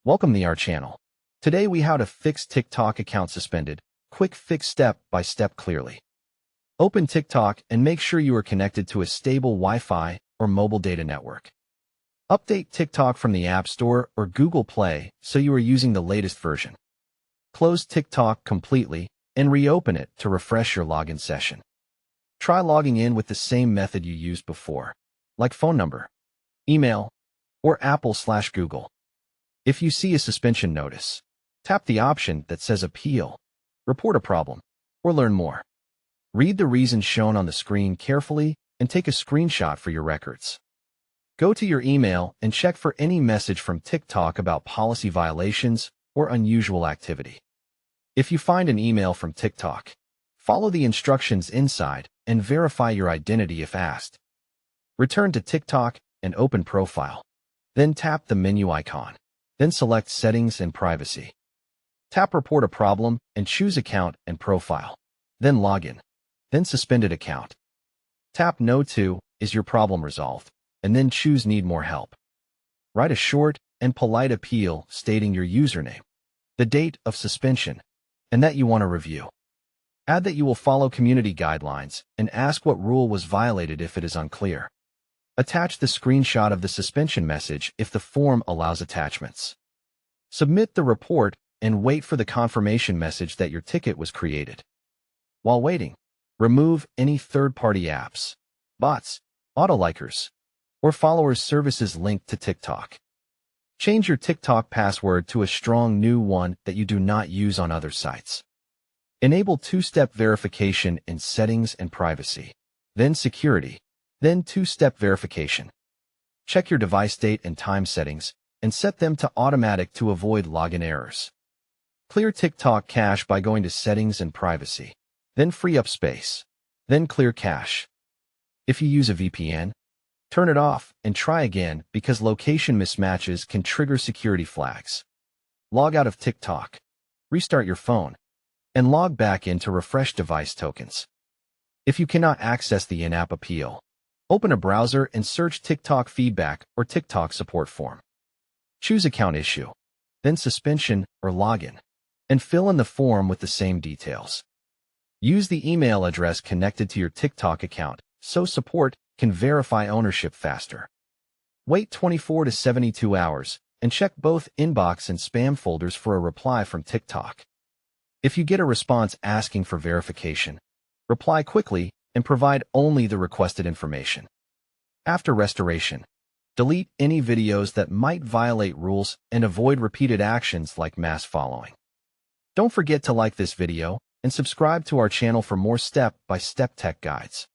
Welcome to our channel. Today we how to fix TikTok account suspended. Quick fix step by step clearly. Open TikTok and make sure you are connected to a stable Wi-Fi or mobile data network. Update TikTok from the App Store or Google Play so you are using the latest version. Close TikTok completely and reopen it to refresh your login session. Try logging in with the same method you used before, like phone number, email, or Apple/Google. If you see a suspension notice, tap the option that says Appeal, Report a problem, or Learn more. Read the reasons shown on the screen carefully and take a screenshot for your records. Go to your email and check for any message from TikTok about policy violations or unusual activity. If you find an email from TikTok, follow the instructions inside and verify your identity if asked. Return to TikTok and open Profile. Then tap the menu icon. Then select Settings and Privacy. Tap Report a problem and choose Account and Profile. Then Login. Then Suspended Account. Tap No to Is your problem resolved? And then choose Need more help. Write a short and polite appeal stating your username, the date of suspension, and that you want to review. Add that you will follow community guidelines and ask what rule was violated if it is unclear. Attach the screenshot of the suspension message if the form allows attachments. Submit the report and wait for the confirmation message that your ticket was created. While waiting, remove any third-party apps, bots, autolikers, or followers services linked to TikTok. Change your TikTok password to a strong new one that you do not use on other sites. Enable two-step verification in Settings and Privacy, then Security, then two-step verification. Check your device date and time settings and set them to automatic to avoid login errors. Clear TikTok cache by going to Settings and Privacy, then free up space, then clear cache. If you use a VPN, turn it off and try again because location mismatches can trigger security flags. Log out of TikTok, restart your phone, and log back in to refresh device tokens. If you cannot access the in-app appeal, open a browser and search TikTok feedback or TikTok support form. Choose Account Issue, then Suspension or Login, and fill in the form with the same details. Use the email address connected to your TikTok account so support can verify ownership faster. Wait 24 to 72 hours and check both inbox and spam folders for a reply from TikTok. If you get a response asking for verification, reply quickly and provide only the requested information. After restoration, delete any videos that might violate rules and avoid repeated actions like mass following. Don't forget to like this video and subscribe to our channel for more step-by-step tech guides.